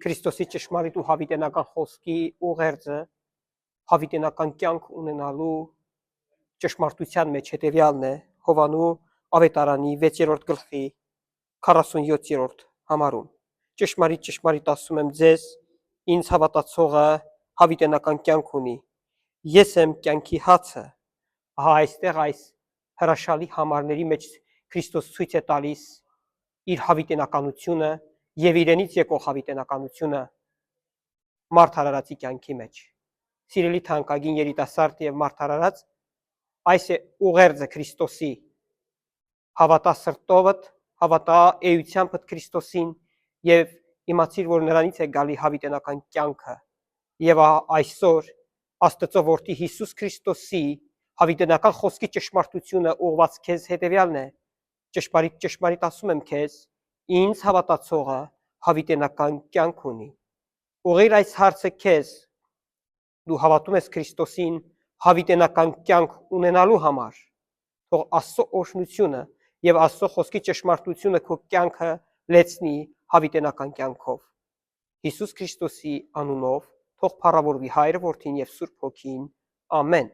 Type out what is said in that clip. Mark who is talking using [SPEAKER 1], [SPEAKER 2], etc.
[SPEAKER 1] Քրիստոսի ճշմարիտ ու հավիտենական խոսքի ուղերձը հավիտենական կյանք ունենալու ճշմարտության մեջ հետևյալն է Հովանու ավետարանի 6-րդ գլխի 47-րդ համարում։ Ճշմարիտ ասում եմ ձեզ, ինձ հավատացողը հավիտենական կյանք ունի։ Ես եմ կյանքի հացը։ Ահա այստեղ այս հրաշալի համարների մեջ Քրիստոս ցույց է տալիս իր հավիտենականությունը եւ իրենից եկող հավիտենականությունը մարդարարածի կյանքի մեջ։ Սիրելի թանկագին երիտասարդ եւ մարդարարած, այս է ուղերձը Քրիստոսի։ Հավատա սրտովդ, հավատա էությամբ Քրիստոսին եւ իմացիր, որ նրանից է գալի հավիտենական կյանքը։ Եվ այսօր Աստծո որդի Հիսուս Քրիստոսի հավիտենական խոսքի ճշմարտությունը ուղված քեզ հետևյալն է. ճշմարիտ ասում եմ քեզ, ինձ հավատացողը հավիտենական կյանք ունի։ Ուղղիր այս հարցը քեզ, դու հավատում ես Քրիստոսին հավիտենական կյանք ունենալու համար, թող Աստծո օրհնությունը եւ Աստծո խոսքի ճշմարտությունը քո կյանքը լեցնի հավիտենական կյանքով։ Հիսուս Քրիստոսի անունով թող փառավորվի Հայրը, Որդին եւ Սուրբ Հոգին։ Ամեն։